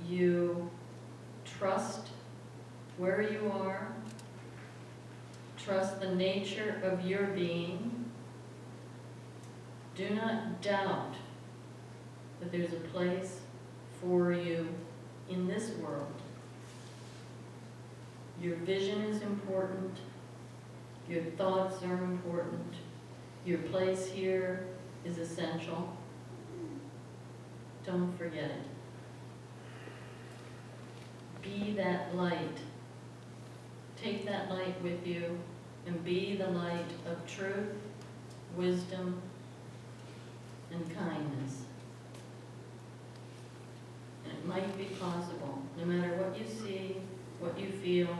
you trust where you are, trust the nature of your being. Do not doubt that there's a place for you in this world. Your vision is important. Your thoughts are important. Your place here is essential. Don't forget it. Be that light. Take that light with you and be the light of truth, wisdom, and kindness. And it might be possible, no matter what you see, what you feel,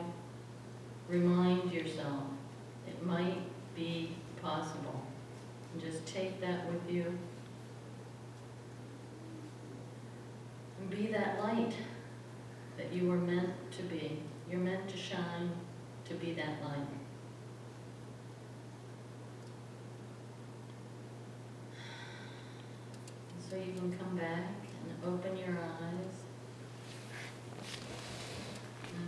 remind yourself, it might be possible. And just take that with you. And be that light that you were meant to be. You're meant to shine, to be that light. So you can come back and open your eyes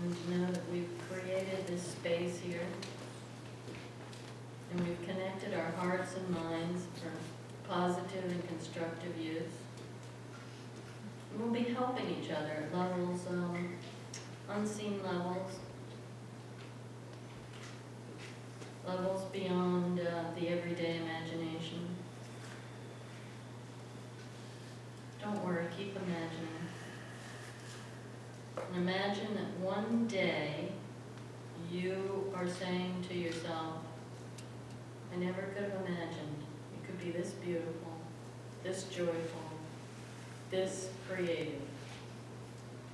and know that we've created this space here and we've connected our hearts and minds for positive and constructive use. We'll be helping each other at levels, unseen levels, levels beyond the everyday imagination. Don't worry, keep imagining. And imagine that one day you are saying to yourself, I never could have imagined it could be this beautiful, this joyful, this creative.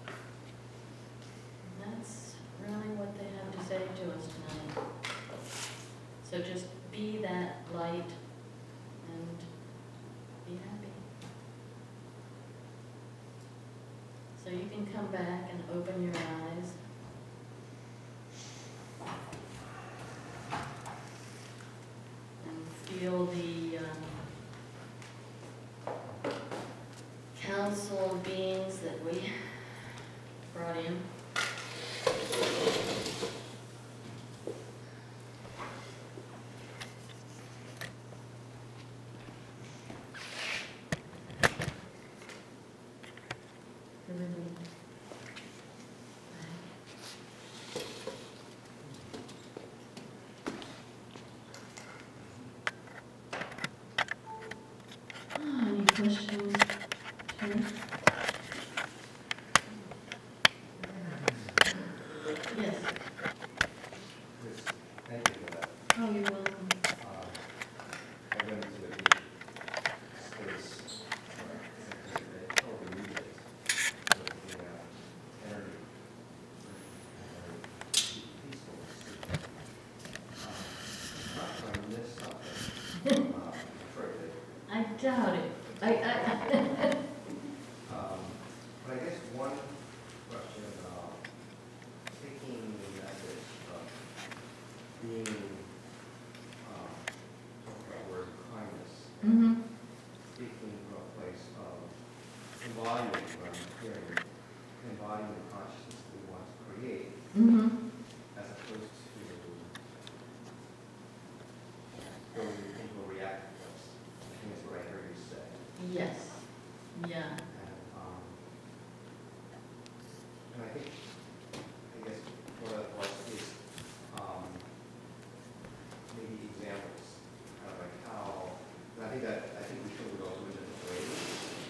And that's really what they have to say to us tonight. So just be that light and be happy. So you can come back and open your eyes. And feel the council of beings that we brought in. Any questions? Yes. Thank you for that. Oh, you're welcome. I went into a deep space where I totally knew this. So the energy, peacefulness. Not trying to miss something. I doubt it. But I guess one question about taking the message of being, talk about words of kindness, Mm-hmm. speaking from a place of embodying what I'm hearing, embodying the consciousness that we want to create, Mm-hmm. as opposed to going into a reactive place. I think that's what I heard you say. Yes. Yeah. And I think, I guess, one of the parts is maybe examples, kind of like how, and I think we should go through different ways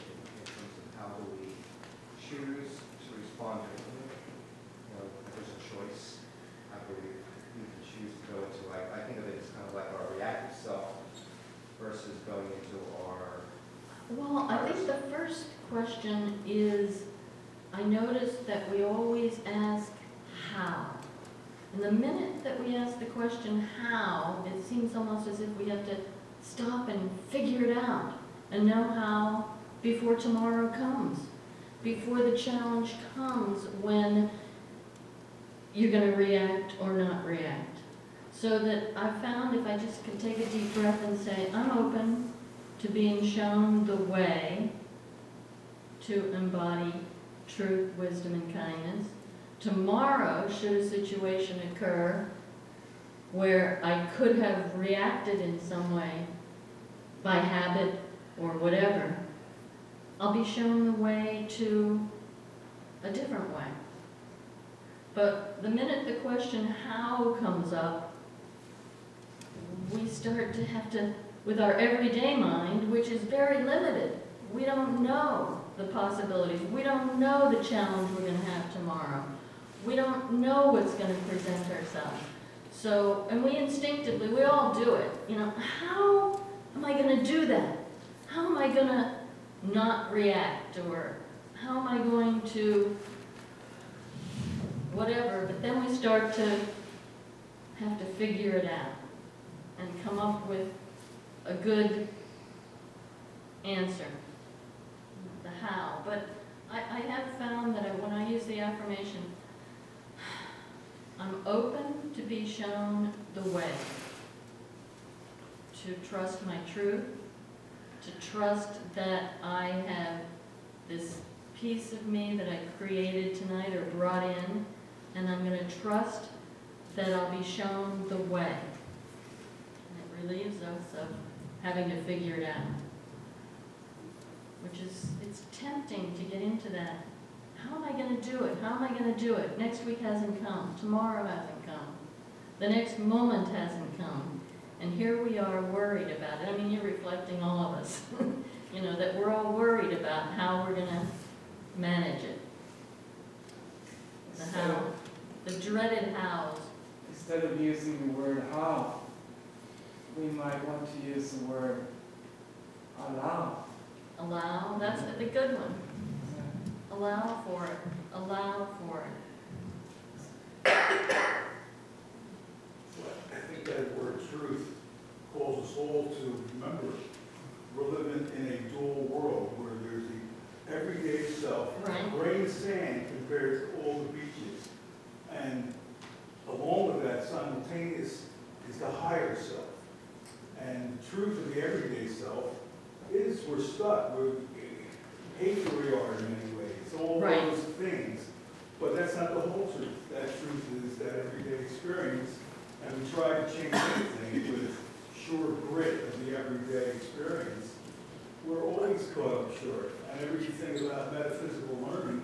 in terms of how do we choose to respond differently. You know, if there's a choice, how do we can choose to go into, I think of it as kind of like our reactive self versus going into our. Well, I think the first question is, I noticed that we always ask how. And the minute that we ask the question how, it seems almost as if we have to stop and figure it out and know how before tomorrow comes, before the challenge comes when you're going to react or not react. So that I found if I just could take a deep breath and say, I'm open to being shown the way to embody truth, wisdom, and kindness. Tomorrow, should a situation occur where I could have reacted in some way by habit or whatever, I'll be shown the way to a different way. But the minute the question how comes up, we start to have to, with our everyday mind, which is very limited, we don't know the possibilities. We don't know the challenge we're going to have tomorrow. We don't know what's going to present ourselves. So, and we instinctively, we all do it. You know, how am I going to do that? How am I going to not react? Or how am I going to whatever? But then we start to have to figure it out and come up with a good answer, the how. But I have found that when I use the affirmation, I'm open to be shown the way, to trust my truth, to trust that I have this piece of me that I created tonight or brought in, and I'm going to trust that I'll be shown the way. And it relieves us of having to figure it out, which is, it's tempting to get into that. How am I going to do it? How am I going to do it? Next week hasn't come. Tomorrow hasn't come. The next moment hasn't come. And here we are worried about it. I mean, you're reflecting all of us, you know, that we're all worried about how we're going to manage it. The how, the dreaded hows. Instead of using the word how, we might want to use the word allow. Allow, that's the good one. Allow for it. Allow for it. I think that word truth calls us all to remember we're living in a dual world where there's the everyday self, Right. grain of sand compared to all the beaches. And along with that, simultaneous is the higher self. And the truth of the everyday self is we're stuck. We hate where we are in many ways. All Right. those things. But that's not the whole truth. That truth is that everyday experience. And we try to change anything with sure grit of the everyday experience. We're always caught up short. And everything about metaphysical learning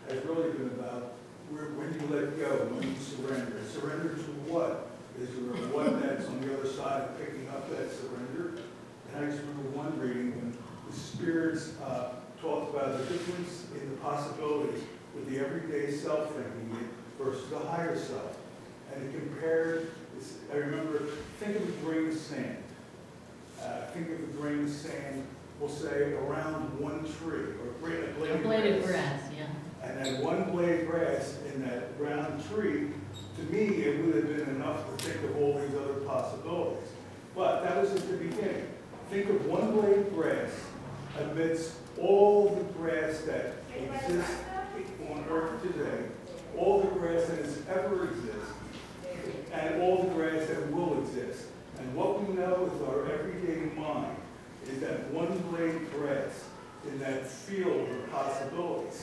has really been about when you let go, when you surrender. Surrender to what? Is there a what that's on the other side of picking up that surrender? And I just remember one reading when the spirits talked about the difference in the possibilities with the everyday self thinking versus the higher self. And it compared, I remember, think of a grain of sand. Think of a grain of sand, we'll say, around one tree, or a blade of grass. Yeah. And that one blade of grass in that round tree, to me, it would have been enough to think of all these other possibilities. But that was at the beginning. Think of one blade of grass amidst all the grass that exists on earth today, all the grass that has ever existed, and all the grass that will exist. And what we know is our everyday mind is that one blade of grass in that field of possibilities.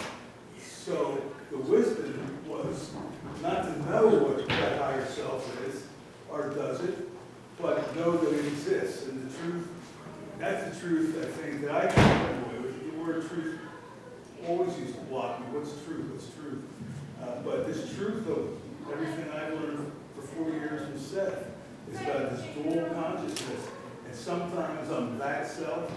So the wisdom was not to know what that higher self is, or does it, but know that it exists. And the truth, that's the truth, I think, that I came away with. The word truth always used to block me. What's truth? What's truth? But this truth of everything I've learned for 4 years in Seth is about this dual consciousness. And sometimes I'm that self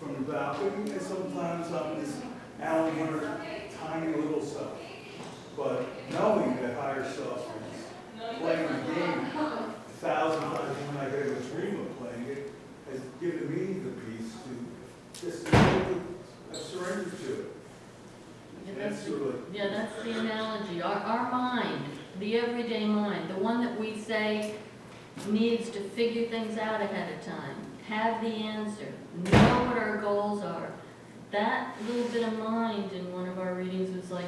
from the balcony, and sometimes I'm this Alan Hunter, tiny little self. But knowing that higher self is playing the game 1,000 times when I get a dream of playing it, has given me the peace to just surrender to it. Yeah, that's the analogy. Our mind, the everyday mind, the one that we say needs to figure things out ahead of time, have the answer, know what our goals are. That little bit of mind in one of our readings was like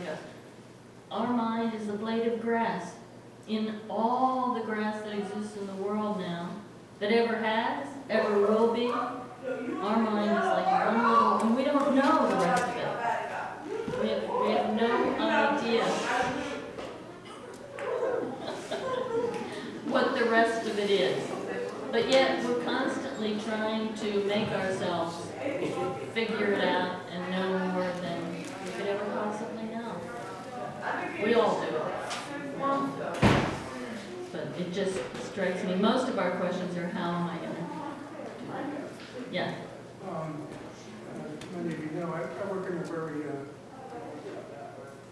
our mind is a blade of grass. In all the grass that exists in the world now, that ever has, ever will be, our mind is like one little, and we don't know the rest of it. We have no But yet, we're constantly trying to make ourselves figure it out and know more than we could ever possibly know. We all do. But it just strikes me, most of our questions are, how am I gonna do that? Yeah. Many of you know, I work in a very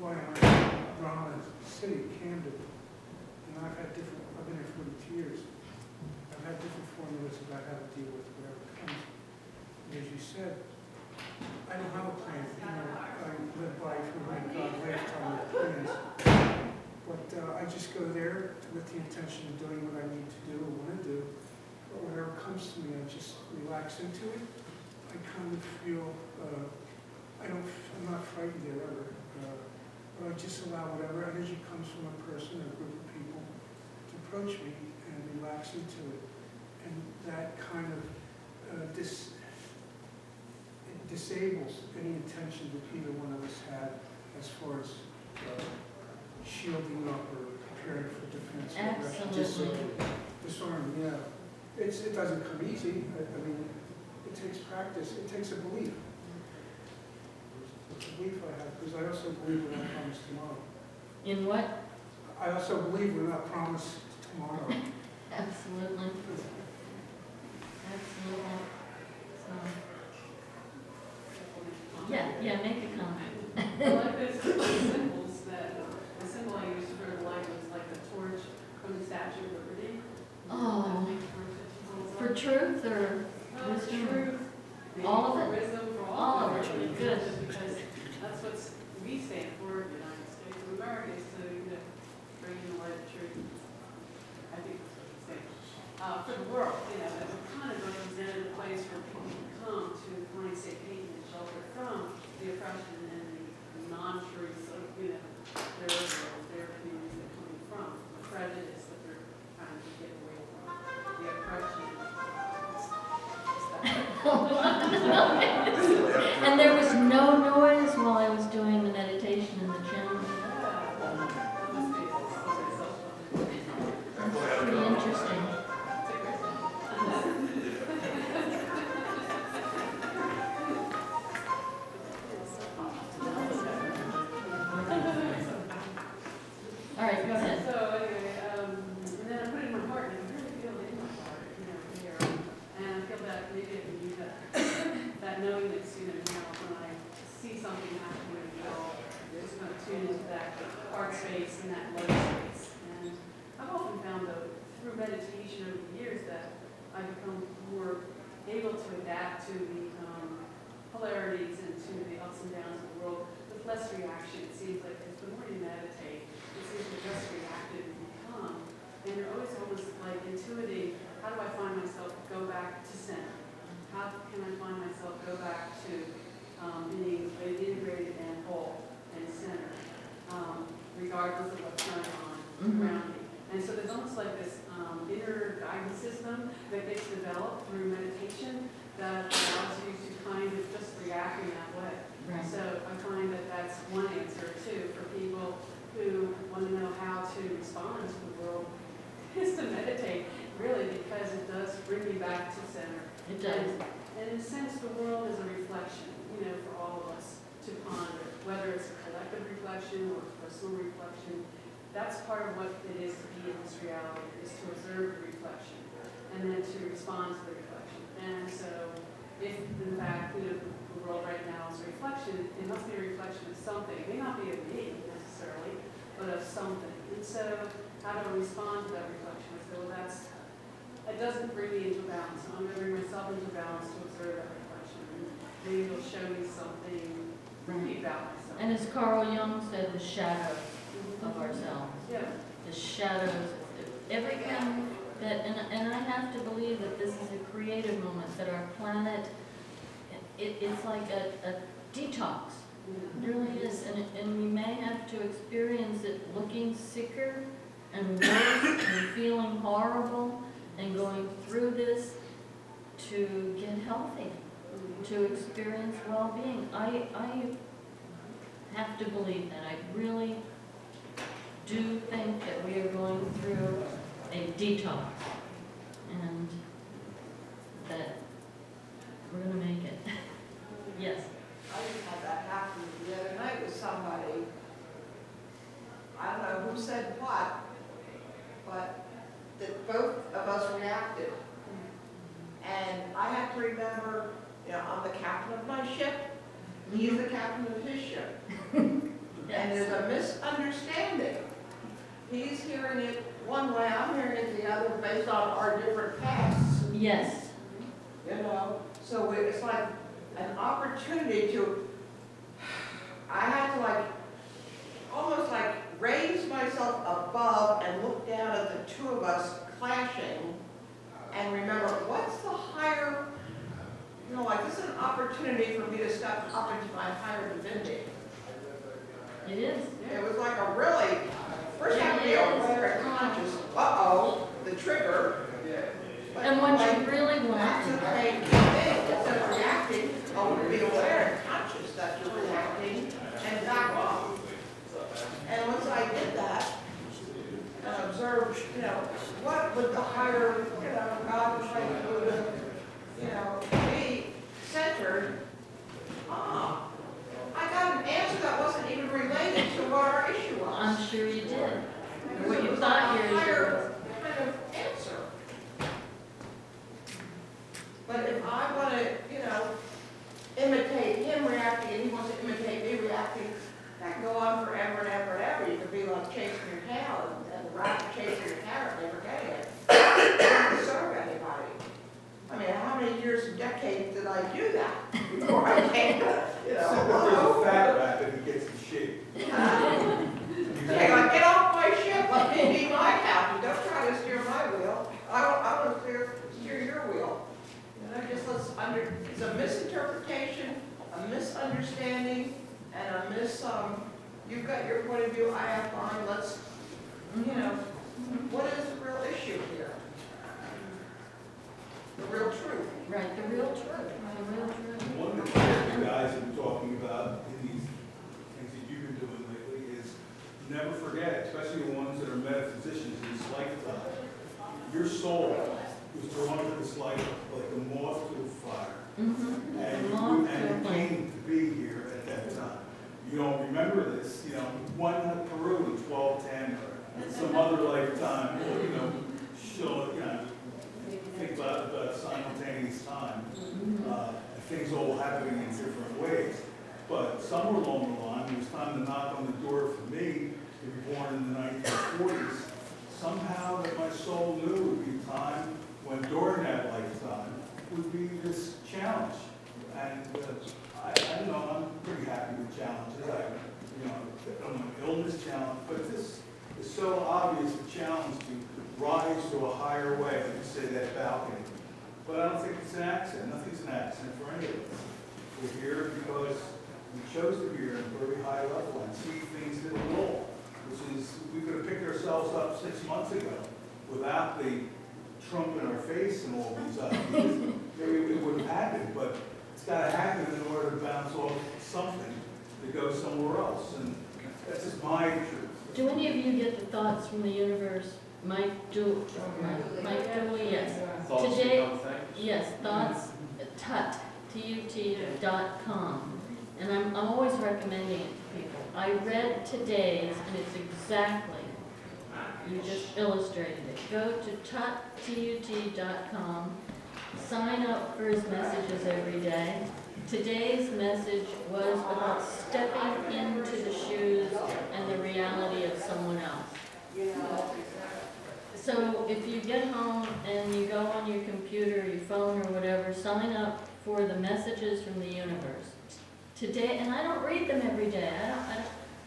violent, drama city, Camden, and I've been here 42 years. I've had different formulas about how to deal with whatever comes. And as you said, I don't have a plan. You know, I live by from my God last time with plans. But I just go there with the intention of doing what I need to do or want to do. But whatever comes to me, I just relax into it. I kind of feel, I'm not frightened there ever. But I just allow whatever energy comes from a person or a group of people to approach me and relax into it. And that kind of disables any intention that either one of us had as far as shielding up or preparing for defense. Absolutely. Disarm, yeah. It doesn't come easy. I mean, it takes practice. It takes a belief. It's a belief I have, because I also believe we're not promised tomorrow. In what? I also believe we're not promised tomorrow. Absolutely. Absolutely. So, yeah, make a comment. I like those symbols that, the symbol I used for the light was like the torch from the Statue of Liberty. Oh, for truth or wisdom? Truth. All of it? Wisdom for All all of of it. it. Good. Because that's what we stand for, the United States of America, is to bring in the light of truth. I think that's what we stand for. For the world, that we're kind of represented a place where people can come to find safe haven and shelter from the oppression and the non-truths of, their world, their communities they're coming from, the prejudice that they're trying to get away from, the oppression. And there was no noise while I was doing the meditation in the gym. That's pretty interesting. All right, go ahead. So anyway, and then I put it in my heart, and I really feel it in my heart, here. And I feel that maybe I can use that knowingness, now when I see something happening, just kind of tune into that heart space and that love space. And I've often found, though, through meditation over the years, that I become more able to adapt to the polarities and to the ups and downs of the world with less reaction. It seems like as the more you meditate, it seems like less reactive you become. And you're always almost like intuiting, how do I find myself go back to center? How can I find myself go back to being integrated and whole and centered, regardless of what's going on around me? And so there's almost like this inner guidance system that gets developed through meditation that allows you to kind of just react in that way. Right. So I find that that's one answer, too, for people who want to know how to respond to the world, is to meditate, really, because it does bring you back to center. It does. And in a sense, the world is a reflection, for all of us to ponder, whether it's a collective reflection or personal reflection. That's part of what it is to be in this reality, is to observe the reflection and then to respond to the reflection. And so if, in fact, the world right now is a reflection, it must be a reflection of something. It may not be of me necessarily, but of something. And so how do I respond to that reflection? I say, well, it doesn't bring me into balance. I'm going to bring myself into balance to observe that reflection. And maybe it'll show me something about myself. And as Carl Jung said, the shadows of ourselves. Yeah. The shadows, everything that, and I have to believe that this is a creative moment, that our planet, it's like a detox. It really is, and we may have to experience it looking sicker and worse and feeling horrible and going through this to get healthy, to experience well-being. I have to believe that. I really do think that we are going through a detox. And who said what, but that both of us reacted. And I have to remember, you know, I'm the captain of my ship, he's the captain of his ship. And there's a misunderstanding. He's hearing it one way, I'm hearing it the other based on our different paths. Yes. You know, so it's like an opportunity to, I had to like, almost like raise myself above and look down at the two of us clashing and remember, what's the higher, you know, like this is an opportunity for me to step up into my higher divinity. It is. It was like a really, first you have to be aware and conscious, uh-oh, the trigger. And what you really want That's to the same thing, instead of reacting, I want to be aware and conscious that you're reacting and back off. And once I did that, and observed, you know, what would the higher, you know, God would, you know, be centered, I got an answer that wasn't even related to what our issue was. I'm sure you did. Because What it you was thought like a yours higher kind of answer. But if I want to, you know, imitate him reacting and he wants to imitate me reacting, that can go on forever and ever and ever. You could be like chasing your tail and the rabbit chasing your carrot and never getting it. It doesn't serve anybody. I mean, how many years and decades did I do that before I came to, you know, There's a fat rabbit who gets in shape. Hey, like, get off my ship, let me be my captain, don't try to steer my wheel, I want to steer your wheel. You know, just it's a misinterpretation, a misunderstanding, and you've got your point of view, I have mine, let's, you know, what is the real issue here? The real truth. Right, the real truth, the real truth. One of the things you guys have been talking about in these things that you've been doing lately is never forget, especially the ones that are metaphysicians in this lifetime, your soul was drawn to this life like a moth to a fire. Mm-hmm. And you came to be here at that time. You don't remember this, you know, why not Peru in 1210 or some other lifetime, or, you know, show, you know, think about simultaneous time, things all happening in different ways. But somewhere along the line, it was time to knock on the door for me to be born in the 1940s. Somehow that my soul knew it would be time when during that lifetime would be this challenge. And I don't know, I'm pretty happy with challenges. I'm an illness challenge, but this is so obvious, the challenge to rise to a higher way, like you say, that balcony. But I don't think it's an accident. Nothing's an accident for any of us. We're here because we chose to be here at a very high level and see things that are all, which is, we could have picked ourselves up 6 months ago without the Trump in our face and all these ideas. Maybe it would have happened, but it's got to happen in order to bounce off something to go somewhere else. And that's just my truth. Do any of you get the thoughts from the universe? Mike Dooley, yes. Thoughts Today, become things. yes, thoughts, tut.com. And I'm always recommending it to people. I read today's, and it's exactly, you just illustrated it. Go to tut.com, sign up for his messages every day. Today's message was about stepping into the shoes and the reality of someone else. So if you get home and you go on your computer, your phone, or whatever, sign up for the messages from the universe. Today, and I don't read them every day,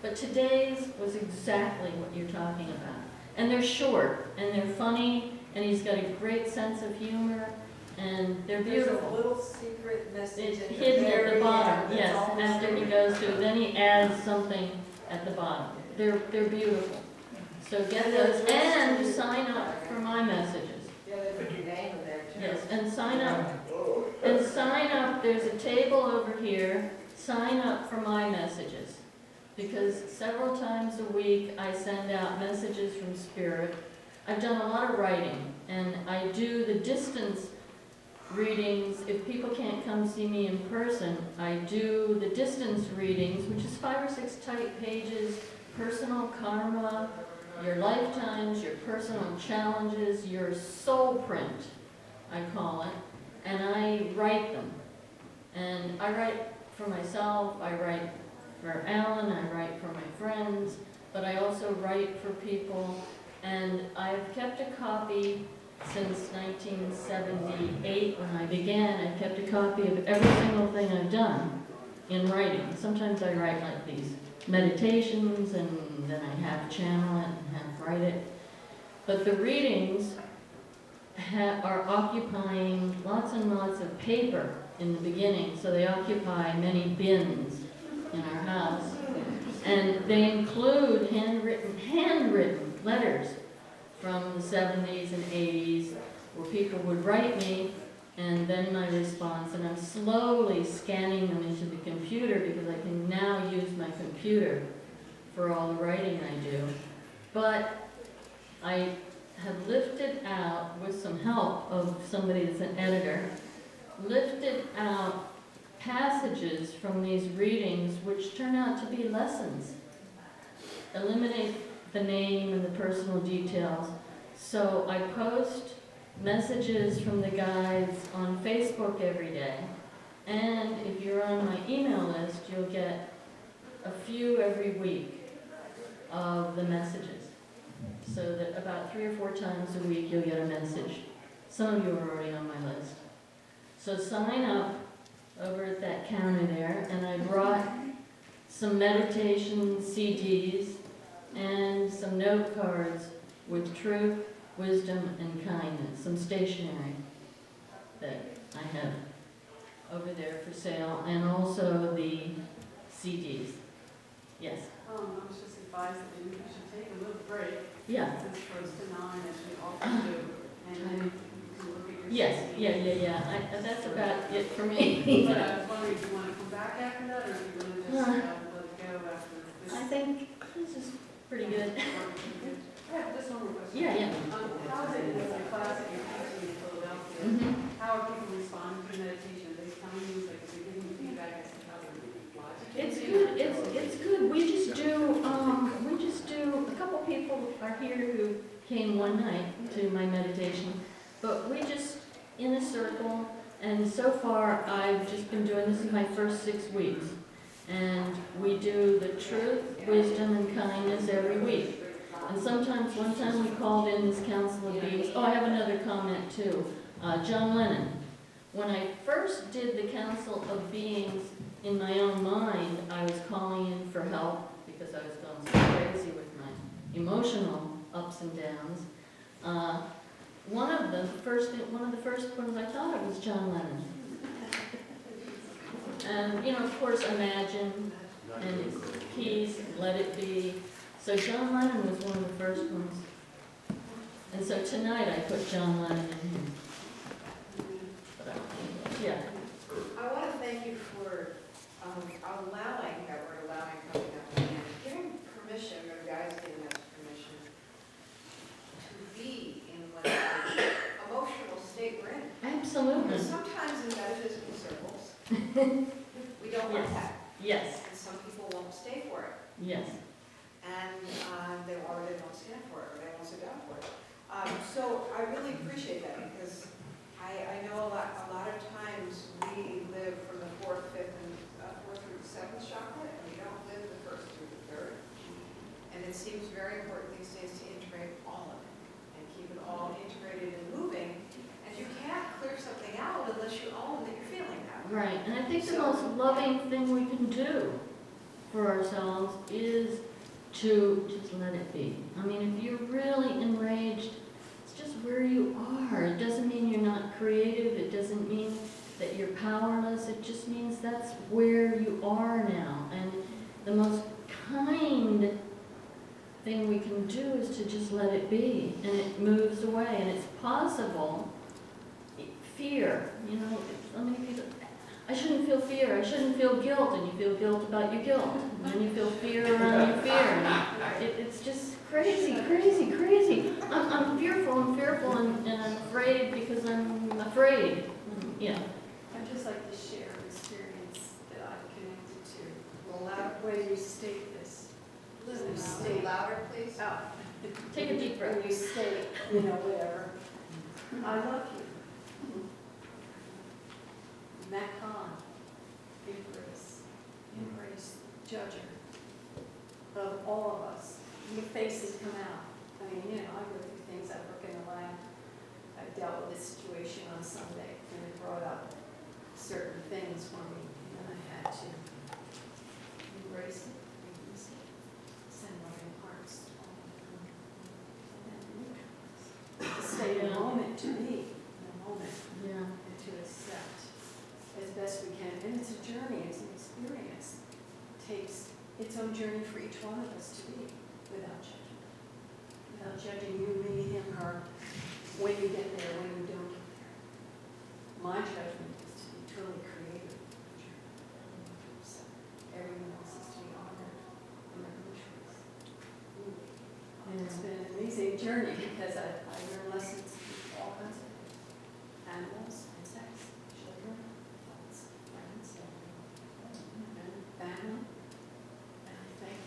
but today's was exactly what you're talking about. And they're short, and they're funny, and he's got a great sense of humor, and they're beautiful. There's a little secret message It's at the hidden at the very bottom, end. That's yes, all the after he secret. goes through, then he adds something at the bottom. They're beautiful. So get those, and sign up for my messages. Yeah, they put your name in there too. Yes, and sign up, there's a table over here, sign up for my messages. Because several times a week I send out messages from Spirit. I've done a lot of writing, and I do the distance readings. If people can't come see me in person, I do the distance readings, which is 5 or 6 tight pages, personal karma, your lifetimes, your personal challenges, your soul print, I call it, and I write them. And I write for myself, I write for Alan, I write for my friends, but I also write for people, and I've kept a copy since 1978 when I began. I've kept a copy of every single thing I've done in writing. Sometimes I write like these meditations, and then I half channel it and half write it. But the readings are occupying lots and lots of paper in the beginning, so they occupy many bins in our house. And they include handwritten letters from the 70s and 80s where people would write me and then my response, and I'm slowly scanning them into the computer because I can now use my computer for all the writing I do. But I have lifted out, with some help of somebody that's an editor, lifted out passages from these readings which turn out to be lessons. Eliminate the name and the personal details. So I post messages from the guides on Facebook every day. And if you're on my email list, you'll get a few every week of the messages. So that about 3 or 4 times a week you'll get a message. Some of you are already on my list. So sign up over at that counter there, and I brought some meditation CDs and some note cards with truth, wisdom, and kindness, some stationery that I have over there for sale, and also the CDs. Yes? I was just advised that maybe we should take a little break. Yeah. Since it's close to 9, as we often do, and then you can look at your Yes, CD. yeah. That's about it for me. But I was wondering if you want to come back after that, or if you want to just let it go after this. I think this is pretty good. I have just one more question. Yeah. How is it in the class that you're teaching in Philadelphia? Mhm. How are people responding to meditation? Are they telling you, like, they're giving you feedback as to how they're logically? It's good, it's good. We just do, a couple people are here who came one night to my meditation, but we just, in a circle, and so far I've just been doing this in my first 6 weeks. And we do the truth, wisdom, and kindness every week. And sometimes, one time we called in this council of beings. Oh, I have another comment too. John Lennon. When I first did the council of beings in my own mind, I was calling in for help because I was going so crazy with my emotional ups and downs. One of the first ones I thought of was John Lennon. And, of course, imagine, and peace, let it be. So John Lennon was one of the first ones. And so tonight I put John Lennon in here. Yeah. I want to thank you for allowing, that word allowing coming up again, giving permission, or guys giving us permission to be in whatever emotional state we're in. Absolutely. Because sometimes in metaphysical circles, we don't want that. Yes. And some people won't stay for it. Yes. And they don't stand for it, or they won't sit down for it. So I really appreciate that, because I know a lot of times we live from the 4th, 5th, and 4th through the 7th chakra, and we don't live the 1st through the 3rd. And it seems very important these days to integrate all of it and keep it all integrated and moving. And you can't clear something out unless you own that you're feeling that. Right. And I think the most loving thing we can do for ourselves is to just let it be. I mean, if you're really enraged, it's just where you are. It doesn't mean you're not creative. It doesn't mean that you're powerless. It just means that's where you are now. And the most kind thing we can do is to just let it be. And it moves away. And it's possible. Fear, so many people, I shouldn't feel fear, I shouldn't feel guilt, and you feel guilt about your guilt, and then you feel fear around your fear, and it's just crazy. I'm fearful, and I'm afraid because I'm afraid. Yeah. I'd just like to share an experience that I've connected to. A little louder, When you state this. a little louder, please. Oh, Take a deep breath. When you state, you know, whatever, I love you. Macon, embrace judger of all of us. Your faces come out. I mean, you know, I go through things, I work in the lab. I dealt with this situation on Sunday, and it brought up certain things for me, and I had to embrace it, release it, send loving hearts to all of them, and then neutralize. To stay in the moment, to be in the moment, Yeah. and to accept as best we can. And it's a journey, it's an experience. It takes its own journey for each one of us to be without judgment. Without judging you, me, him, her, when you get there, when you don't get there. My judgment is to be totally creative. So everyone else is to be honored in their own choice. And it's been an amazing journey because I learned lessons from all kinds of things. Animals, insects, children, thoughts, friends, and family. And I think,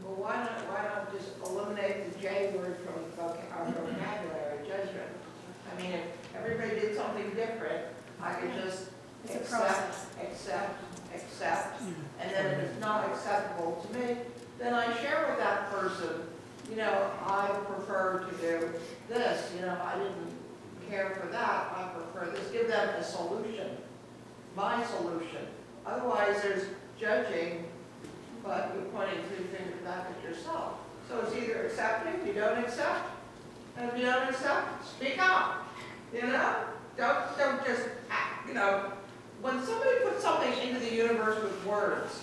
Well, why not just eliminate the J word from our vocabulary, judgment? I mean, if everybody did something different, I could just it's a accept, process. accept, and then if it's not acceptable to me, then I share with that person, you know, I prefer to do this, you know, I didn't care for that, I prefer this, give them a solution, my solution. Otherwise, there's judging, but you're pointing three fingers back at yourself. So it's either accepting, you don't accept, and if you don't accept, speak up, you know? Don't just act, you know, when somebody puts something into the universe with words,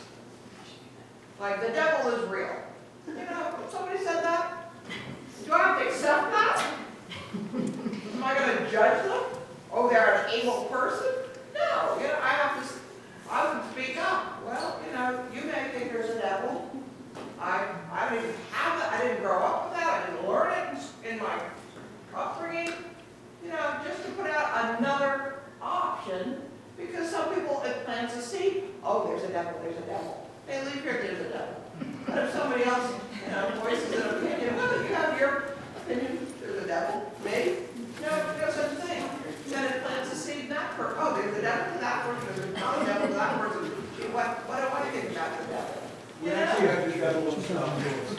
like the devil is real, you know, if somebody said that, do I have to accept that? Am I going to judge them? Oh, they're an evil person? No, you know, I would speak up. Well, you know, you may think there's a devil. I don't even have that. I didn't grow up with that. I didn't learn it in my upbringing. You know, just to put out another option, because some people, it plants a seed. Oh, there's a devil, there's a devil. They leave here, there's a devil. But if somebody else, you know, voices an opinion, well, you have your opinion, there's a devil. Me? No such thing. Then it plants a seed in that person. Oh, there's a devil to that person, there's not a devil to that person. What do I think about the devil? We actually have the devil in some doors.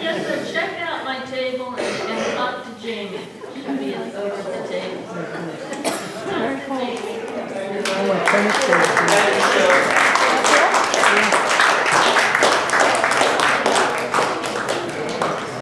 Yes, so check out my table and talk to Jamie. She'll be over the table. I want to finish this.